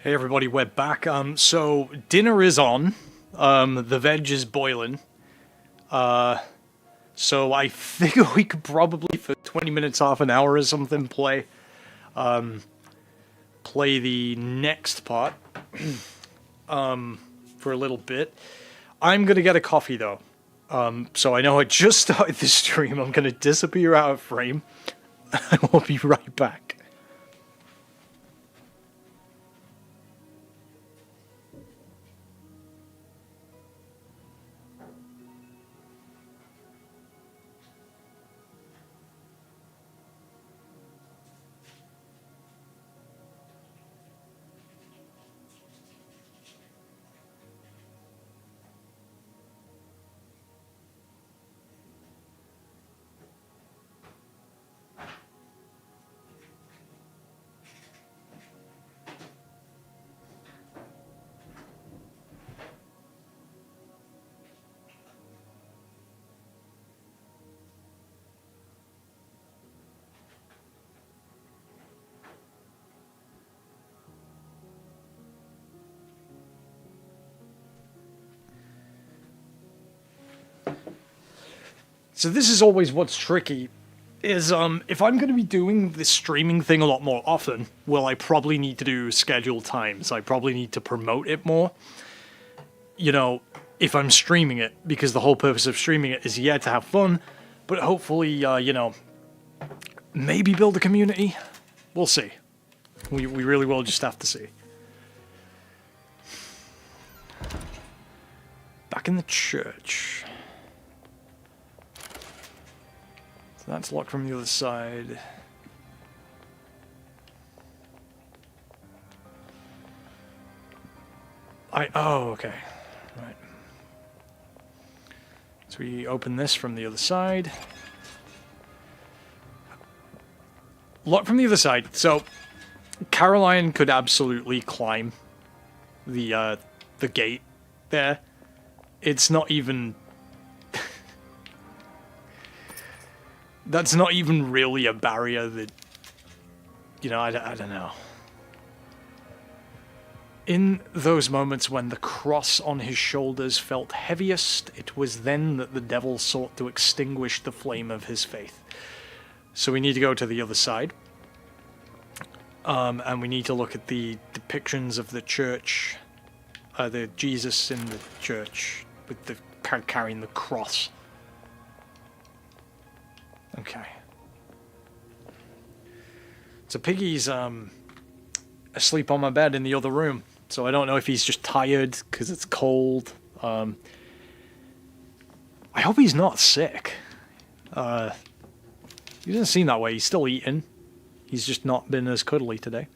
Hey everybody, we're back. So dinner is on. The veg is boiling. So I figure we could probably for 20 minutes, half an hour or something play the next part for a little bit. I'm gonna get a coffee though. So I know I just started this stream. I'm gonna disappear out of frame. I will be right back. So this is always what's tricky, is if I'm going to be doing this streaming thing a lot more often, well, I probably need to do scheduled times. I probably need to promote it more. You know, if I'm streaming it, because the whole purpose of streaming it is, yeah, to have fun, but hopefully, you know, maybe build a community. We'll see. We really will just have to see. Back in the church. That's locked from the other side. Oh, okay. Right. So we open this from the other side. Locked from the other side. So Caroline could absolutely climb the gate there. It's not even... That's not even really a barrier that, you know, I don't know. In those moments when the cross on his shoulders felt heaviest, it was then that the devil sought to extinguish the flame of his faith. So we need to go to the other side. And we need to look at the depictions of the church, the Jesus in the church with the carrying the cross. Okay. So Piggy's asleep on my bed in the other room. So I don't know if he's just tired because it's cold. I hope he's not sick. He doesn't seem that way. He's still eating. He's just not been as cuddly today.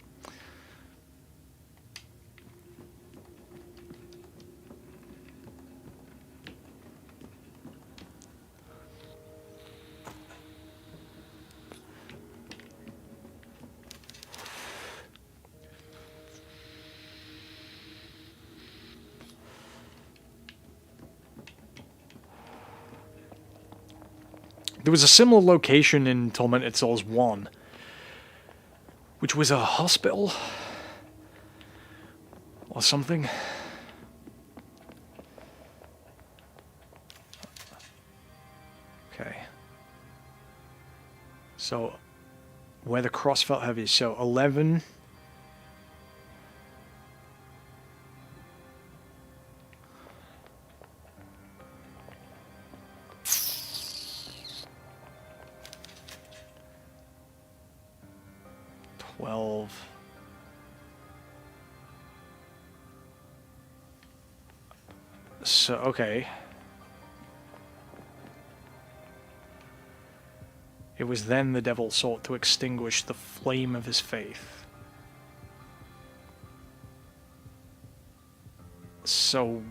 There was a similar location in Tormented Souls 1, which was a hospital or something. Okay. So, where the cross felt heavy. So, 11... So, okay. It was then the devil sought to extinguish the flame of his faith. So...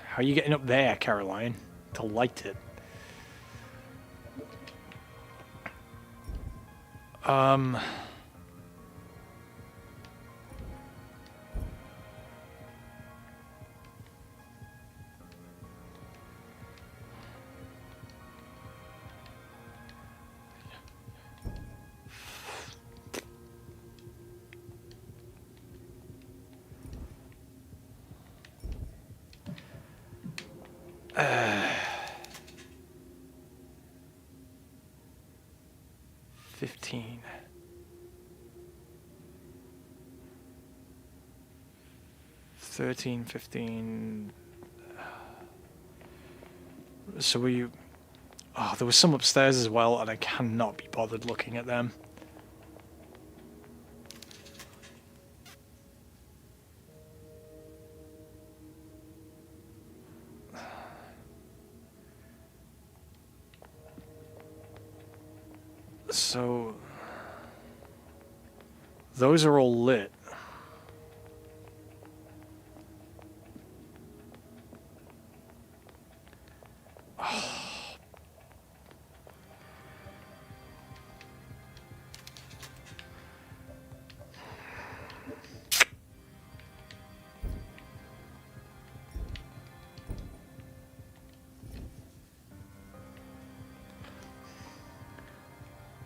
how are you getting up there, Caroline, to light it? 15. $13, $15. So we... Oh, there was some upstairs as well, and I cannot be bothered looking at them. So... Those are all lit.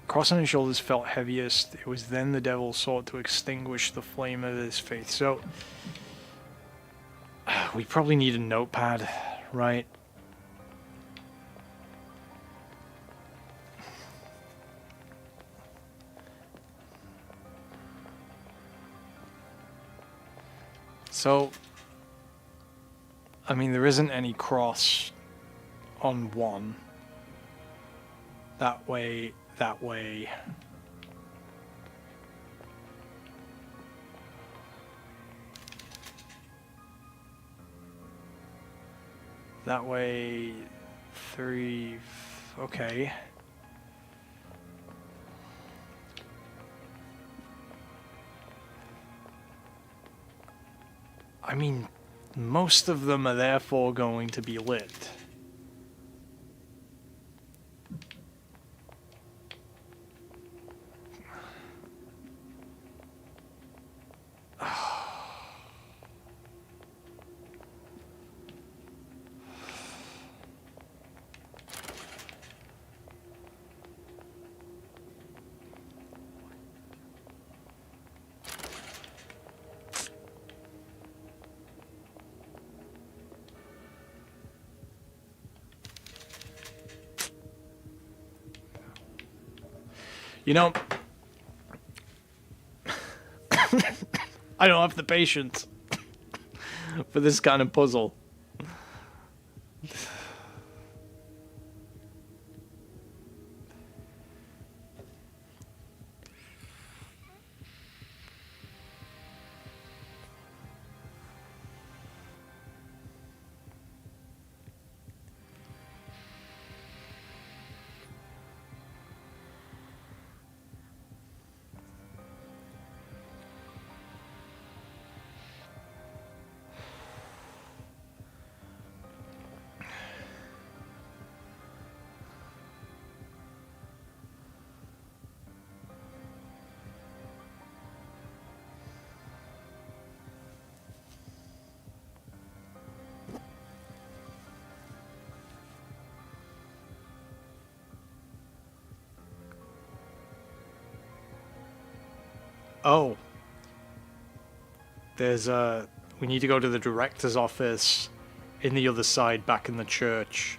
Cross on his shoulders felt heaviest. It was then the devil sought to extinguish the flame of his faith. So, we probably need a notepad, right? So, I mean, there isn't any cross on one. That way, that way. That way, 3, okay. I mean, most of them are therefore going to be lit. You know, I don't have the patience for this kind of puzzle. Oh. There's we need to go to the director's office in the other side back in the church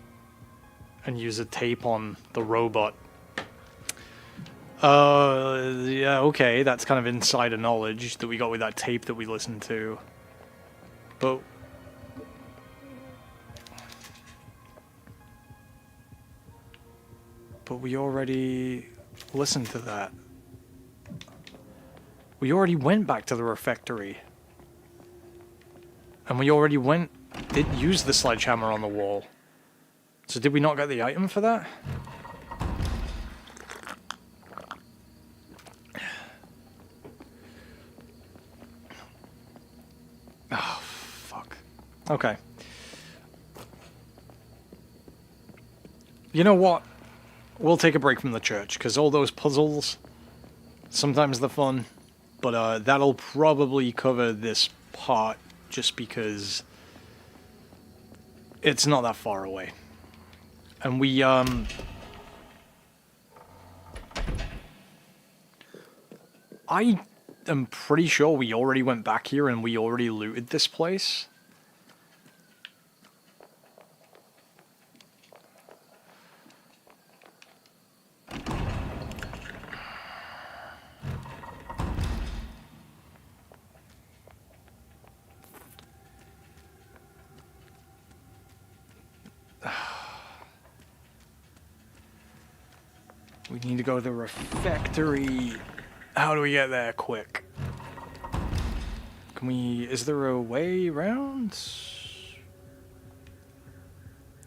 and use a tape on the robot. Yeah, okay, that's kind of insider knowledge that we got with that tape that we listened to. But we already listened to that. We already went back to the refectory. And we already did use the sledgehammer on the wall. So did we not get the item for that? Oh, fuck. Okay. You know what? We'll take a break from the church, because all those puzzles, sometimes they're fun. But that'll probably cover this part just because it's not that far away. And we, I am pretty sure we already went back here and we already looted this place. We need to go to the refectory. How do we get there quick? Can we... Is there a way around?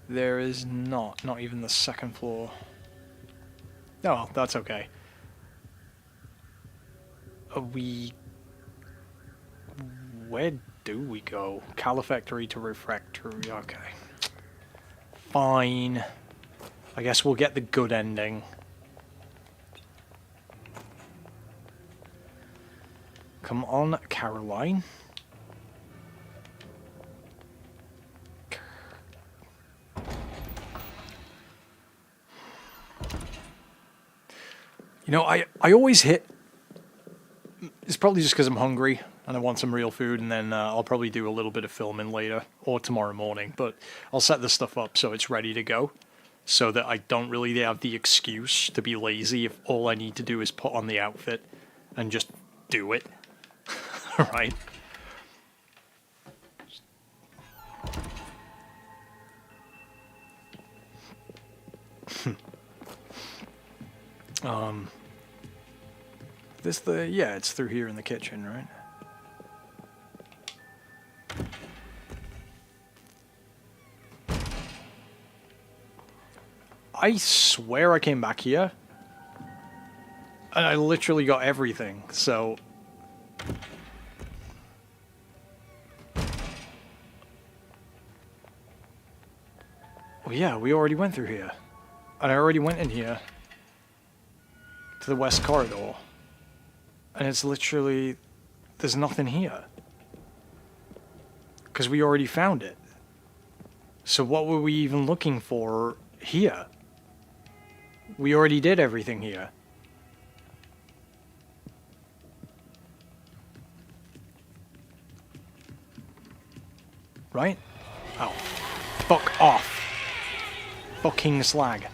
There is not. Not even the second floor. Oh, well, that's okay. Where do we go? Calefactory to refractory. Okay. Fine. I guess we'll get the good ending. Come on, Caroline. You know, I always hit... It's probably just because I'm hungry and I want some real food, and then I'll probably do a little bit of filming later or tomorrow morning, but I'll set this stuff up so it's ready to go, so that I don't really have the excuse to be lazy if all I need to do is put on the outfit and just do it. Right? Yeah, it's through here in the kitchen, right? I swear I came back here and I literally got everything, so... Well, yeah, we already went through here. And I already went in here to the west corridor. And it's literally... There's nothing here. Because we already found it. So what were we even looking for here? We already did everything here. Right? Oh. Fuck off. Fucking slag.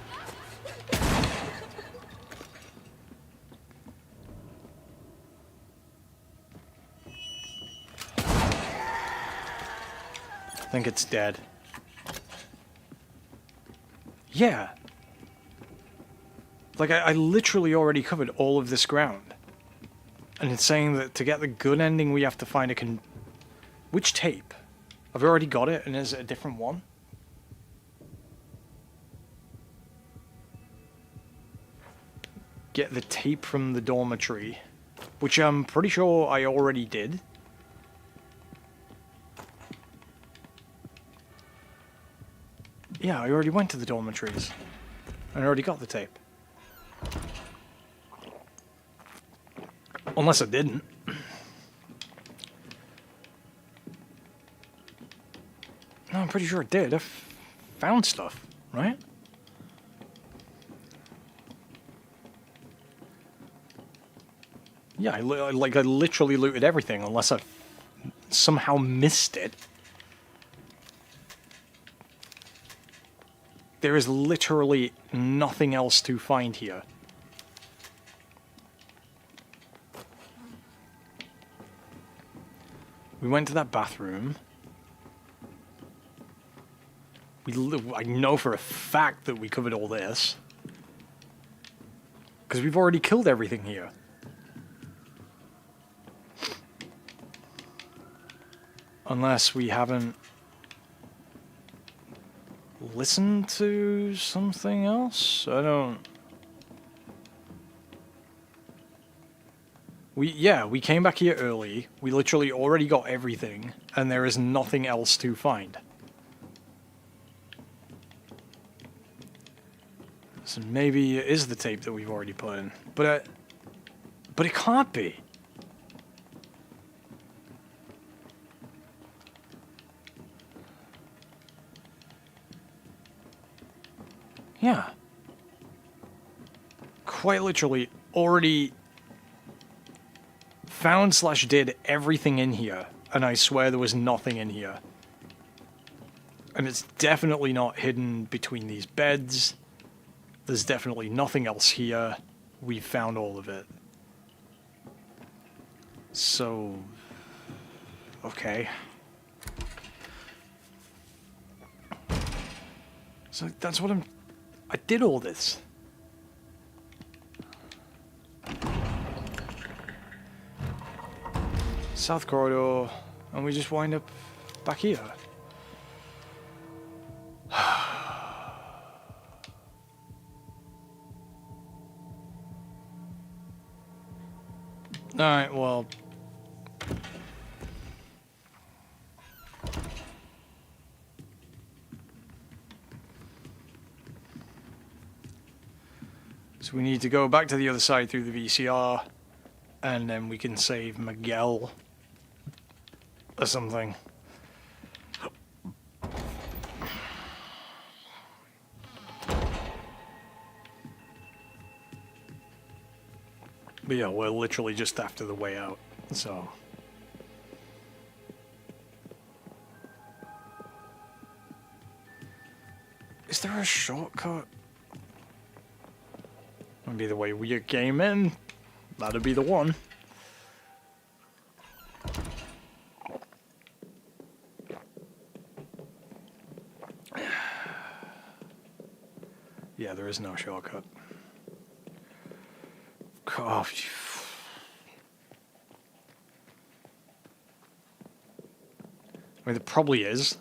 I think it's dead. Yeah. Like, I literally already covered all of this ground. And it's saying that to get the good ending, we have to find a Which tape? Have we already got it, and is it a different one? Get the tape from the dormitory. Which I'm pretty sure I already did. Yeah, I already went to the dormitories. And I already got the tape. Unless I didn't. No, I'm pretty sure I did. I found stuff, right? Yeah, I literally looted everything, unless I somehow missed it. There is literally nothing else to find here. We went to that bathroom. I know for a fact that we covered all this. Because we've already killed everything here. Unless we haven't listened to something else? I don't... We came back here early. We literally already got everything. And there is nothing else to find. So maybe it is the tape that we've already put in. But it can't be. Yeah. Quite literally already found/did everything in here. And I swear there was nothing in here. And it's definitely not hidden between these beds. There's definitely nothing else here. We've found all of it. So... Okay. So that's what I did all this. South corridor, and we just wind up back here. Alright, well... So we need to go back to the other side through the VCR, and then we can save Miguel or something. But yeah, we're literally just after the way out, so... Is there a shortcut? That'd be the way we came in. That'd be the one. Yeah, there is no shortcut. Oh, I mean, there probably is.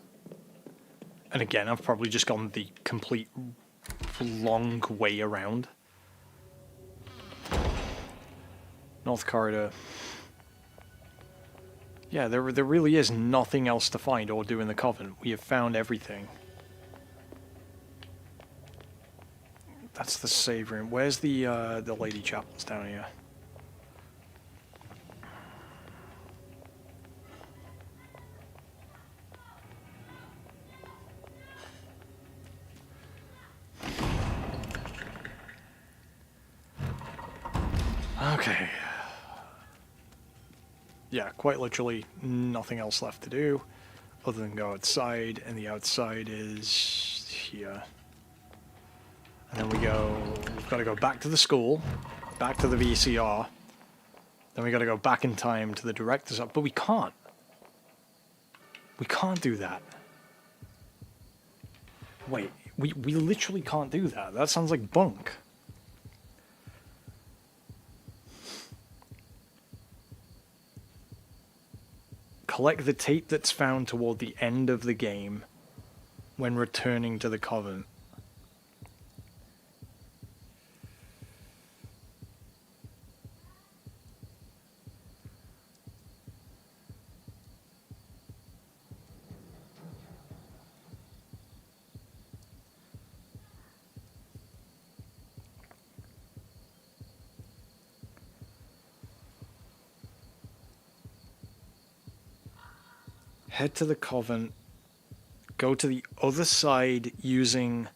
And again, I've probably just gone the complete long way around. North corridor. Yeah, there really is nothing else to find or do in the Covenant. We have found everything. That's the save room. Where's the lady chapels down here? Okay. Yeah, quite literally nothing else left to do other than go outside, and the outside is here. And then we've got to go back to the school, back to the VCR, then we got to go back in time to the director's office, but we can't. We can't do that. Wait, we literally can't do that. That sounds like bunk. Collect the tape that's found toward the end of the game when returning to the Covenant. Head to the Covenant, go to the other side using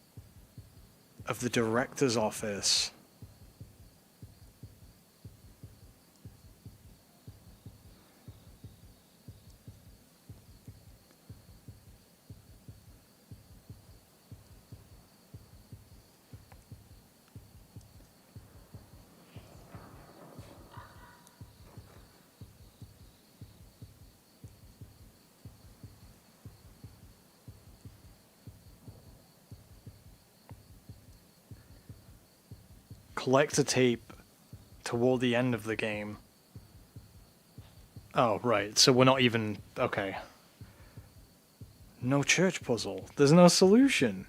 of the director's office. Collect a tape toward the end of the game. Oh, right. So we're not even... Okay. No church puzzle. There's no solution.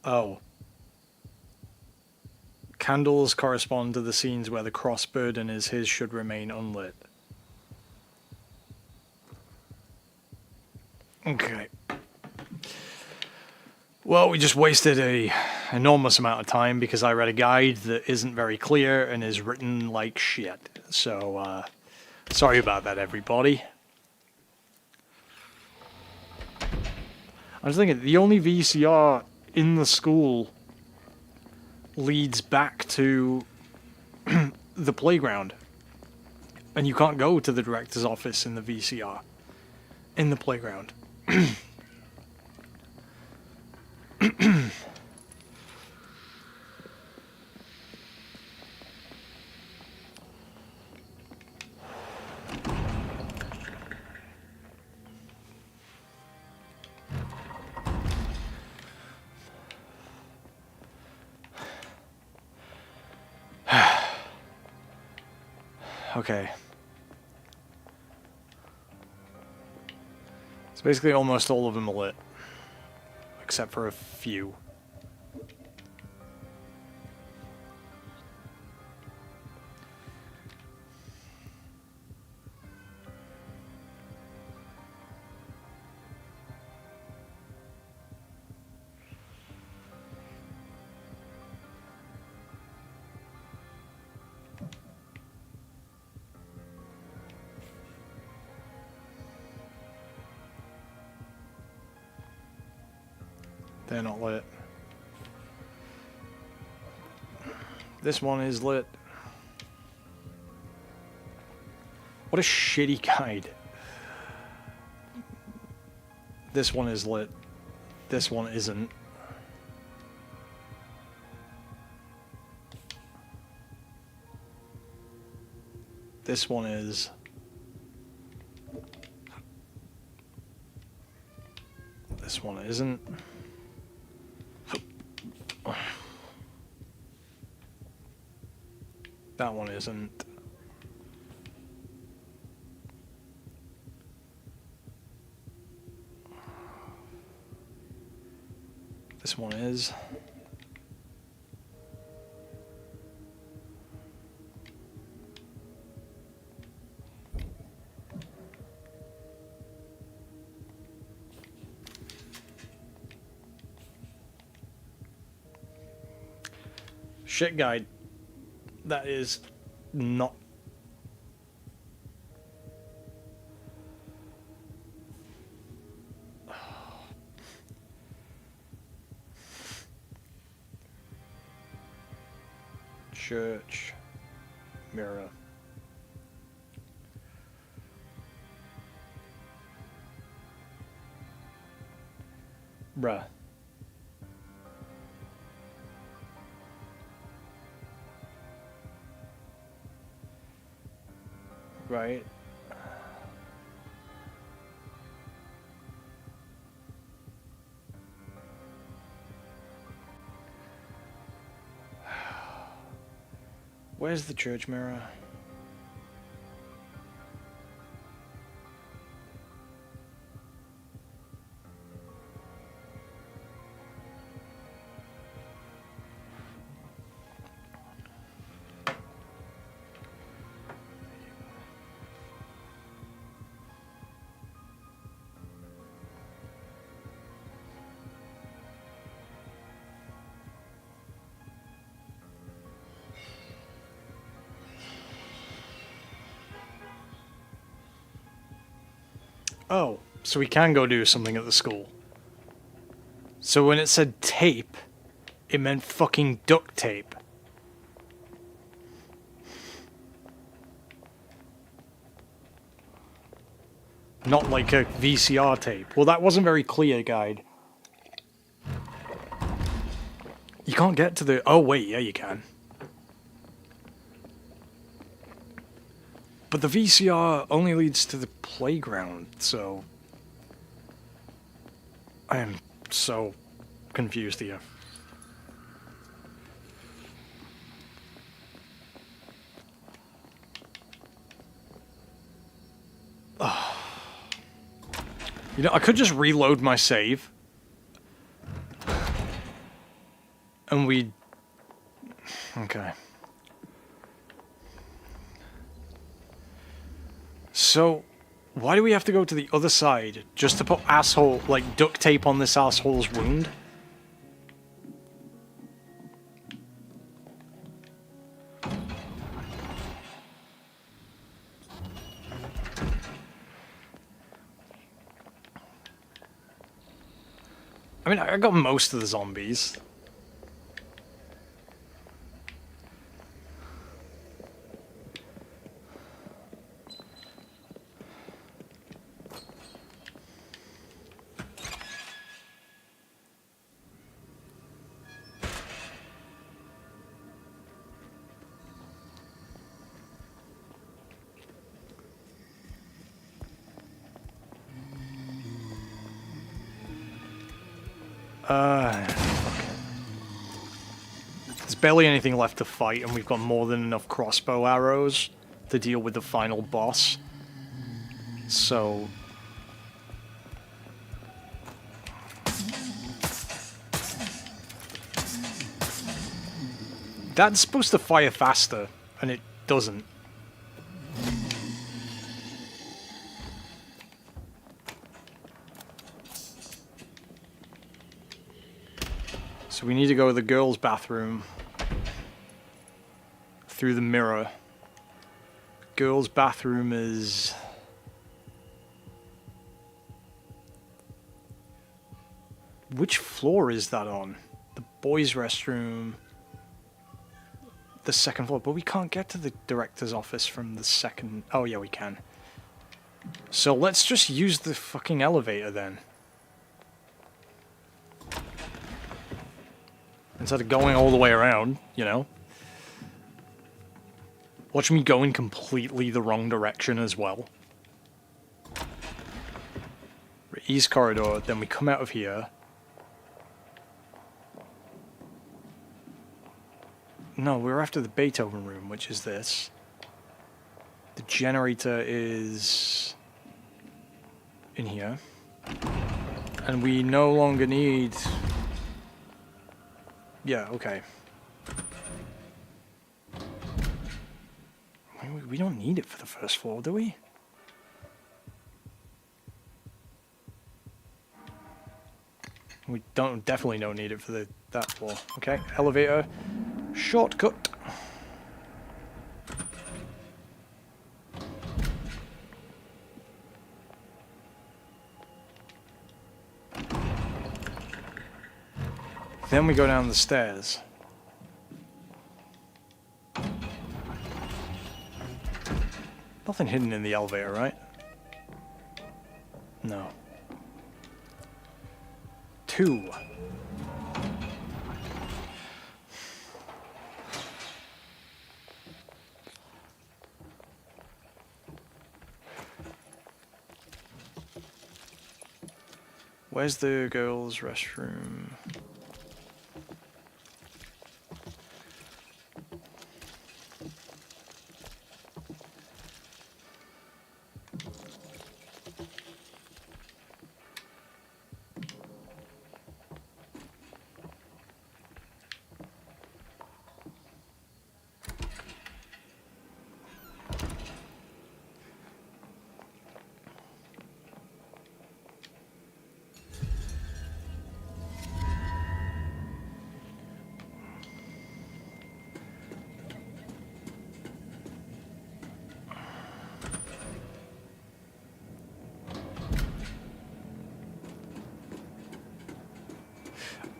Oh. Candles correspond to the scenes where the cross burden is his should remain unlit. Okay. Well, we just wasted a enormous amount of time because I read a guide that isn't very clear and is written like shit. So, sorry about that, everybody. I was thinking, the only VCR in the school leads back to the playground. And you can't go to the director's office in the VCR. In the playground. Okay. So basically almost all of them are lit. Except for a few. They're not lit. This one is lit. What a shitty guide. This one is lit. This one isn't. This one is. This one isn't. That one isn't. This one is. Shit guide. That is not. Church mirror. Bruh. Right. Where's the church mirror? Oh, so we can go do something at the school. So when it said tape, it meant fucking duct tape. Not like a VCR tape. Well, that wasn't very clear, guide. You can't get to the... Oh, wait, yeah, you can. But the VCR only leads to the playground, so... I am so confused here. You know, I could just reload my save. And we... Okay. So, why do we have to go to the other side? Just to put asshole, like, duct tape on this asshole's wound? I mean, I got most of the zombies. There's barely anything left to fight, and we've got more than enough crossbow arrows to deal with the final boss. So... that's supposed to fire faster, and it doesn't. So we need to go to the girls' bathroom through the mirror. Girls' bathroom is... which floor is that on? The boys' restroom... the second floor, but we can't get to the director's office from the second... oh yeah, we can. So let's just use the fucking elevator then. Instead of going all the way around, you know. Watch me go in completely the wrong direction as well. East corridor, then we come out of here. No, we're after the Beethoven room, which is this. The generator is in here. And we no longer need... yeah, okay. We don't need it for the first floor, do we? We definitely don't need it for that floor. Okay, elevator. Shortcut. Then we go down the stairs. Nothing hidden in the elevator, right? No. 2. Where's the girls' restroom?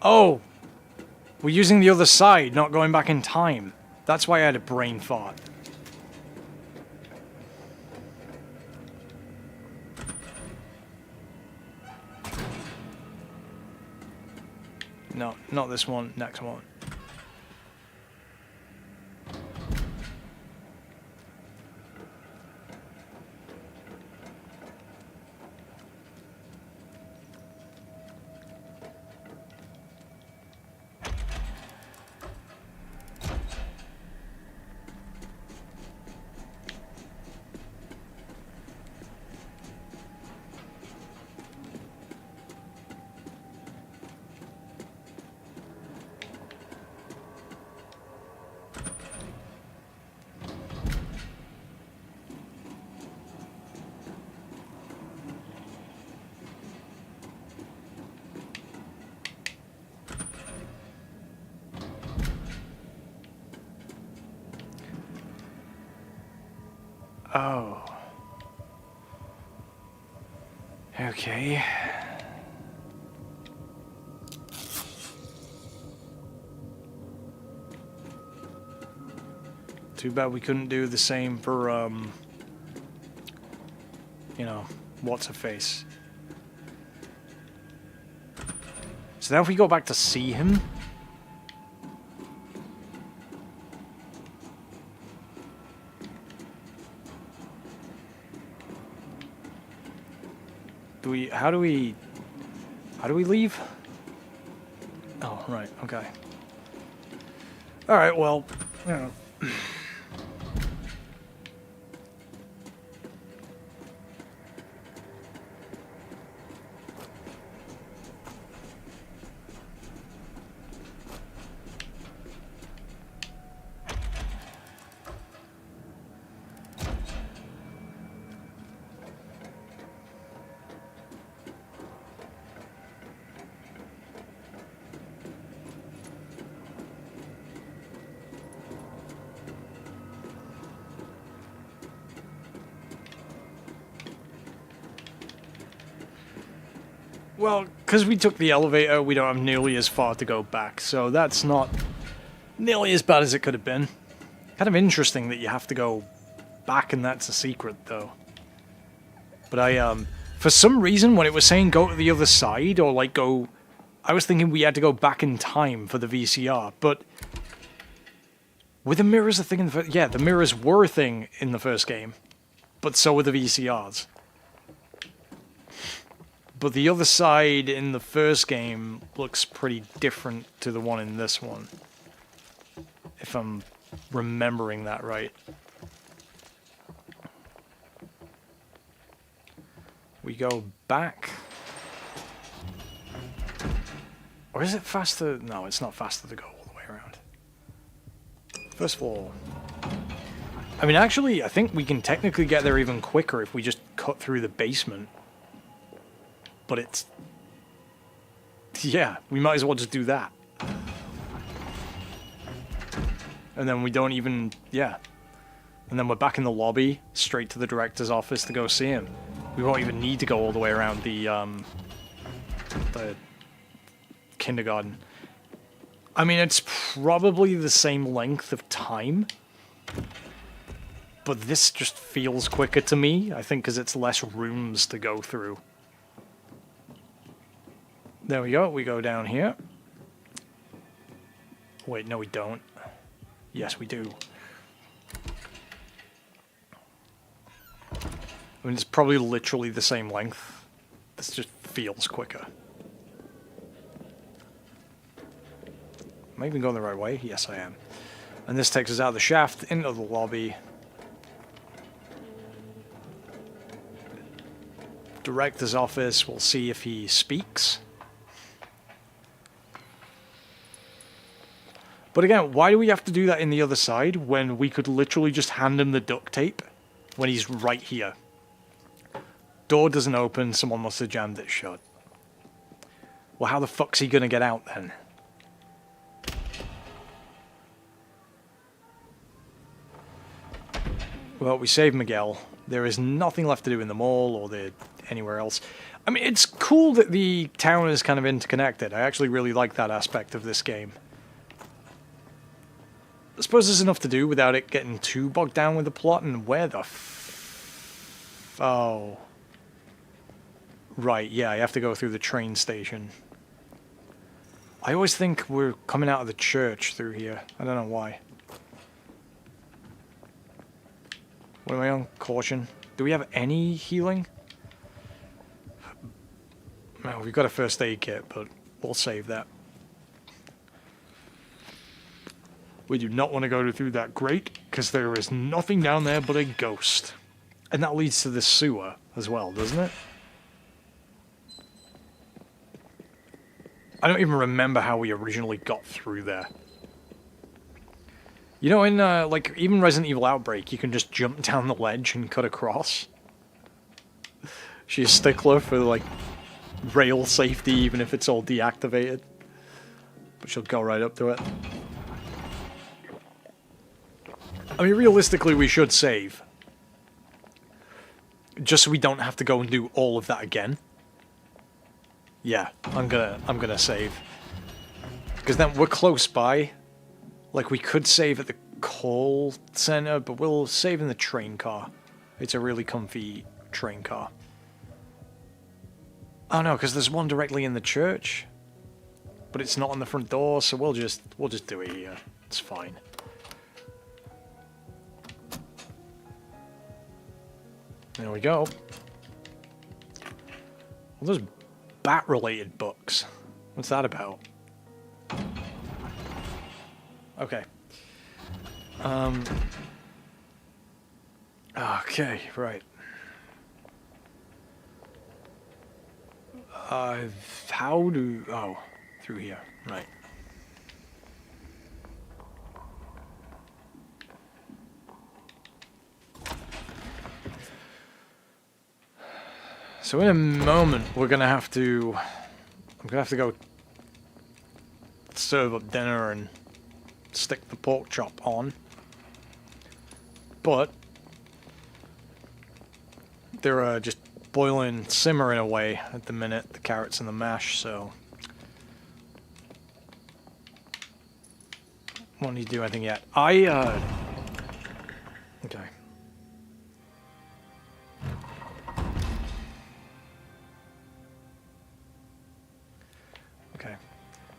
Oh! We're using the other side, not going back in time. That's why I had a brain fart. No, not this one, next one. Oh. Okay. Too bad we couldn't do the same for, you know, what's her face. So now if we go back to see him... How do we leave? Oh, right, okay. Alright, well, you know. Well, because we took the elevator, we don't have nearly as far to go back, so that's not nearly as bad as it could have been. Kind of interesting that you have to go back and that's a secret, though. But for some reason, when it was saying go to the other side, or like go... I was thinking we had to go back in time for the VCR, but... Were the mirrors a thing in the... Yeah, the mirrors were a thing in the first game, but so were the VCRs. But the other side in the first game looks pretty different to the one in this one. If I'm remembering that right. We go back. Or is it faster? No, it's not faster to go all the way around. First of all... I mean, actually, I think we can technically get there even quicker if we just cut through the basement. But it's... Yeah, we might as well just do that. And then we don't even... Yeah. And then we're back in the lobby, straight to the director's office to go see him. We won't even need to go all the way around the kindergarten. I mean, it's probably the same length of time. But this just feels quicker to me, I think, because it's less rooms to go through. There we go. We go down here. Wait, no we don't. Yes, we do. I mean, it's probably literally the same length. This just feels quicker. Am I even going the right way? Yes, I am. And this takes us out of the shaft into the lobby. Director's office. We'll see if he speaks. But again, why do we have to do that in the other side when we could literally just hand him the duct tape when he's right here? Door doesn't open, someone must have jammed it shut. Well, how the fuck's he gonna get out then? Well, we saved Miguel. There is nothing left to do in the mall or anywhere else. I mean, it's cool that the town is kind of interconnected. I actually really like that aspect of this game. I suppose there's enough to do without it getting too bogged down with the plot, and where the oh. Right, yeah, I have to go through the train station. I always think we're coming out of the church through here. I don't know why. What am I on? Caution. Do we have any healing? Well, we've got a first aid kit, but we'll save that. We do not want to go through that grate, because there is nothing down there but a ghost. And that leads to the sewer as well, doesn't it? I don't even remember how we originally got through there. You know, in, like, even Resident Evil Outbreak, you can just jump down the ledge and cut across. She's a stickler for, like, rail safety, even if it's all deactivated. But she'll go right up to it. I mean, realistically, we should save. Just so we don't have to go and do all of that again. Yeah, I'm gonna save. Because then we're close by. Like, we could save at the call center, but we'll save in the train car. It's a really comfy train car. Oh no, because there's one directly in the church. But it's not on the front door, so we'll just do it here. It's fine. There we go. Well, those bat-related books. What's that about? Okay. Okay, right. How do... Oh, through here. Right. So in a moment, we're gonna have to... I'm gonna have to go serve up dinner and stick the pork chop on. But there are just boiling, simmering away at the minute, the carrots and the mash, so... Won't need to do anything yet. Okay. Okay.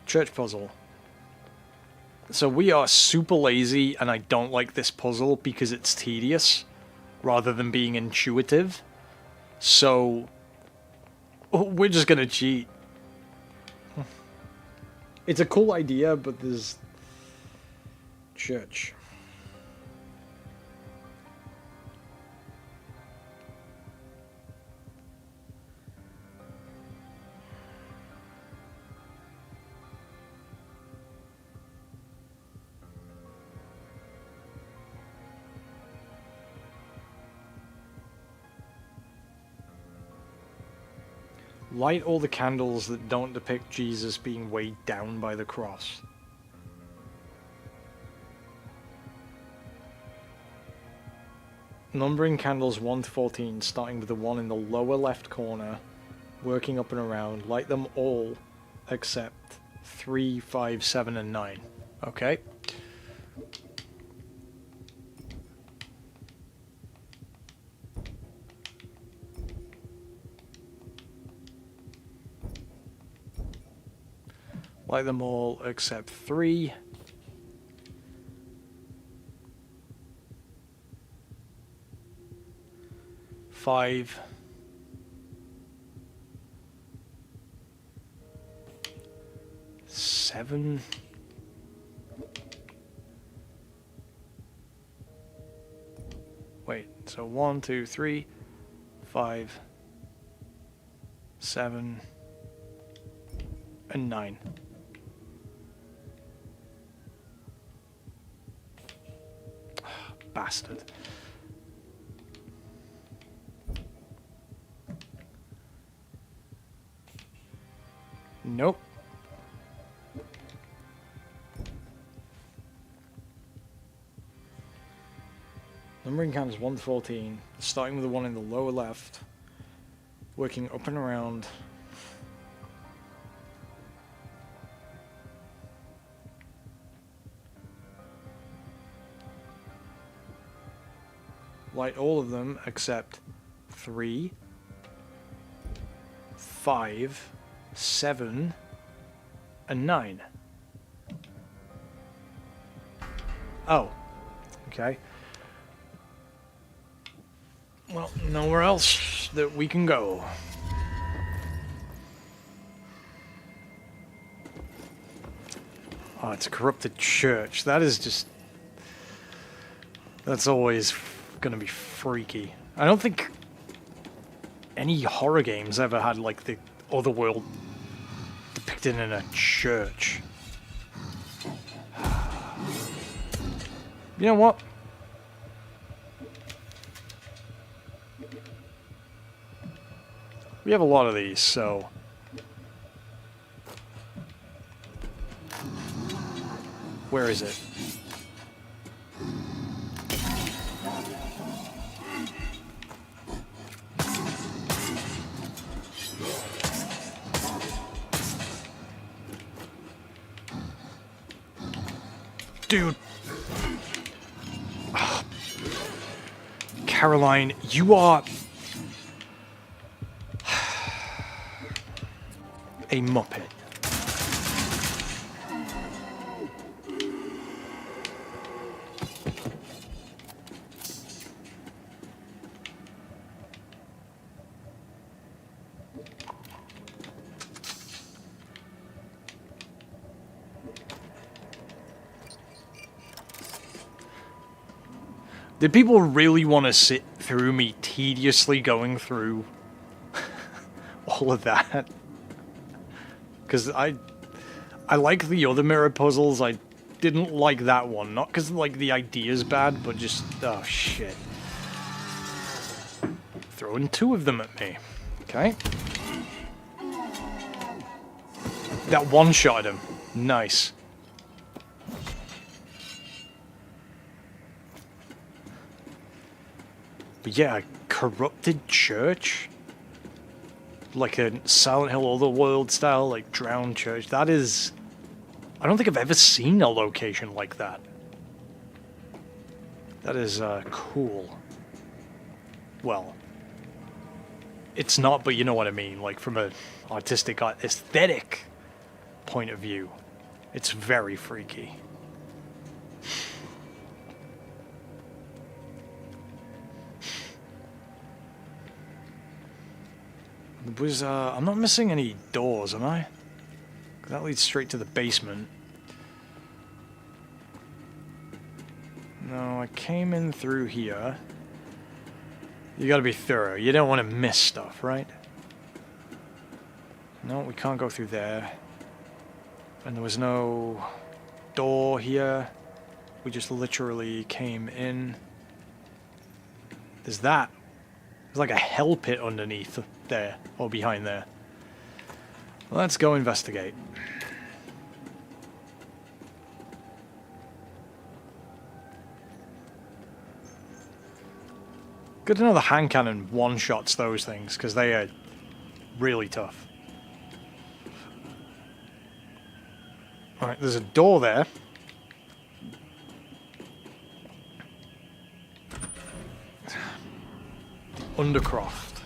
Church puzzle. So we are super lazy, and I don't like this puzzle because it's tedious, rather than being intuitive. So, we're just gonna cheat. It's a cool idea, but there's... Church. Light all the candles that don't depict Jesus being weighed down by the cross. Numbering candles 1 to 14, starting with the one in the lower left corner, working up and around. Light them all except 3, 5, 7, and 9. Okay. Light them all except 3. 5. 7. Wait, so 1, 2, 3, 5, 7, and 9. Bastard. Nope. Numbering count is 1 to 14, starting with the one in the lower left, working up and around. Light all of them except 3, 5, 7, and 9. Oh, okay. Well, nowhere else that we can go. Oh, it's a corrupted church. That is just... That's always gonna be freaky. I don't think any horror games ever had, like, the other world depicted in a church. You know what? We have a lot of these, so... Where is it? Dude. Oh. Caroline, you are... a Muppet. Did people really want to sit through me tediously going through all of that? Because I like the other mirror puzzles. I didn't like that one. Not because, like, the idea's bad, but just... Oh, shit. Throwing 2 of them at me. Okay. That one-shot him. Nice. But yeah, a corrupted church? like a Silent Hill Otherworld style, like drowned church. That is... I don't think I've ever seen a location like that. That is cool. Well, it's not, but you know what I mean. Like from a artistic, aesthetic point of view, it's very freaky. I'm not missing any doors, am I? That leads straight to the basement. No, I came in through here. You gotta be thorough. You don't want to miss stuff, right? No, we can't go through there. And there was no door here. We just literally came in. There's that. There's like a hell pit underneath there, or behind there. Let's go investigate. Good to know the hand cannon one-shots those things, because they are really tough. Alright, there's a door there. Undercroft.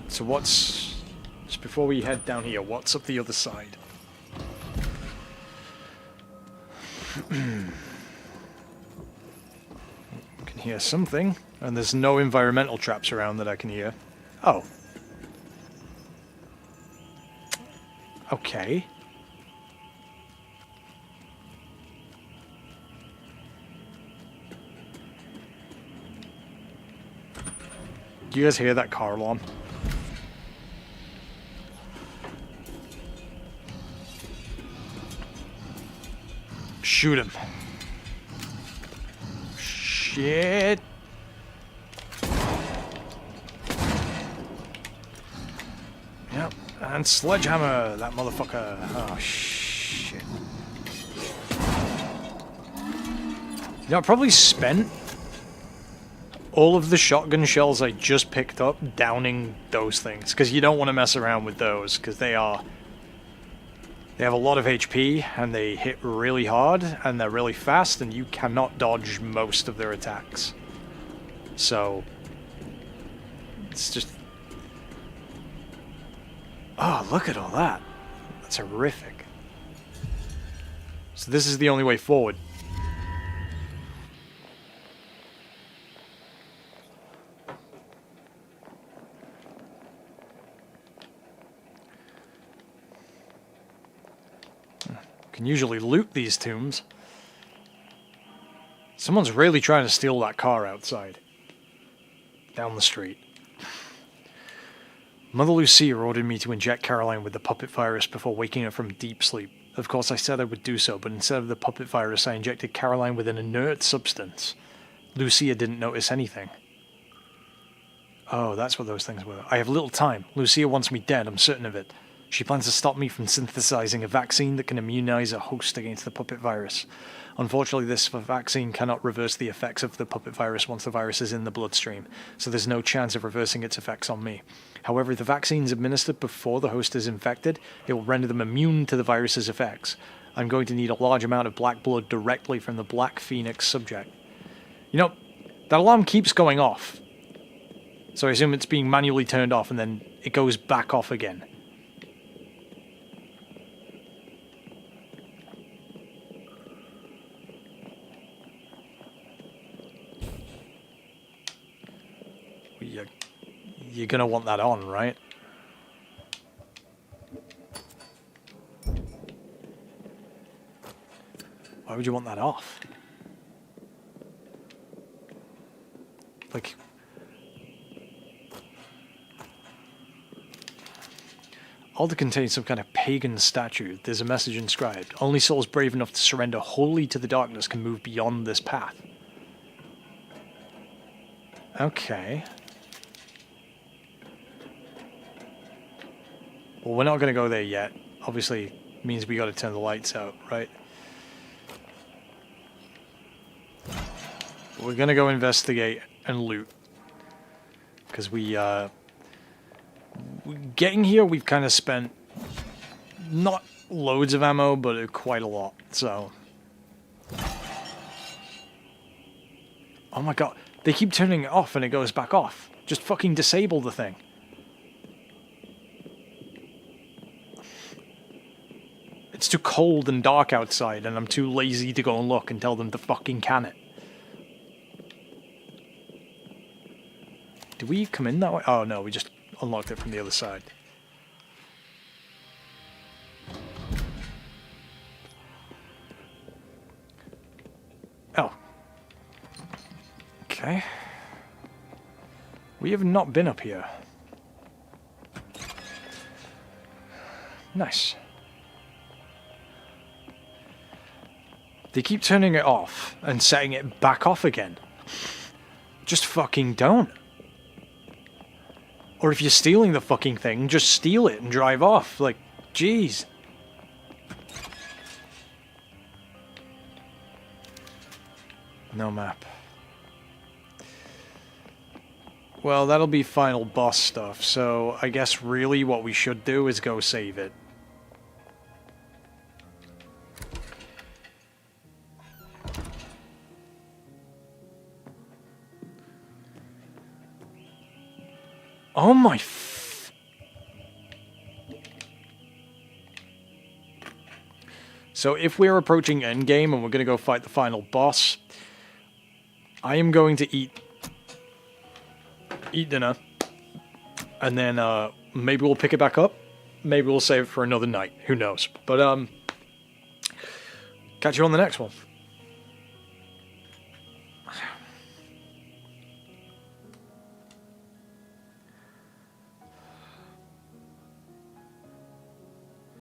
So what's... Just before we head down here, what's up the other side? Can hear something, and there's no environmental traps around that I can hear. Oh. Okay. Do you guys hear that car alarm? Shoot him. Shit. Yep. And sledgehammer that motherfucker. Oh, shit. You know, I probably spent all of the shotgun shells I just picked up downing those things, because you don't want to mess around with those, because they have a lot of HP, and they hit really hard, and they're really fast, and you cannot dodge most of their attacks. So, it's just... Oh, look at all that. That's horrific. So this is the only way forward. Can usually loot these tombs. Someone's really trying to steal that car outside. Down the street. Mother Lucia ordered me to inject Caroline with the puppet virus before waking her from deep sleep. Of course I said I would do so, but instead of the puppet virus I injected Caroline with an inert substance. Lucia didn't notice anything. Oh, that's what those things were. I have little time. Lucia wants me dead, I'm certain of it. She plans to stop me from synthesizing a vaccine that can immunize a host against the puppet virus. Unfortunately, this vaccine cannot reverse the effects of the puppet virus once the virus is in the bloodstream, so there's no chance of reversing its effects on me. However, if the vaccine is administered before the host is infected, it will render them immune to the virus's effects. I'm going to need a large amount of black blood directly from the Black Phoenix subject. You know, that alarm keeps going off. So I assume it's being manually turned off and then it goes back off again. You're gonna want that on, right? Why would you want that off? Like... Altar contains some kind of pagan statue. There's a message inscribed. Only souls brave enough to surrender wholly to the darkness can move beyond this path. Okay. Well, we're not going to go there yet. Obviously, means we got to turn the lights out, right? we're gonna go investigate and loot. Because getting here, we've kind of spent not loads of ammo, but quite a lot, so. Oh my god, they keep turning it off and it goes back off. Just fucking disable the thing. It's too cold and dark outside, and I'm too lazy to go and look and tell them to fucking can it. Did we come in that way? Oh no, we just unlocked it from the other side. Oh. Okay. We have not been up here. Nice. They keep turning it off and setting it back off again. Just fucking don't. Or if you're stealing the fucking thing, just steal it and drive off. Like, jeez. No map. Well, that'll be final boss stuff, so I guess really what we should do is go save it. Oh my So if we're approaching endgame and we're going to go fight the final boss, I am going to eat dinner, and then maybe we'll pick it back up. Maybe we'll save it for another night. Who knows? But catch you on the next one.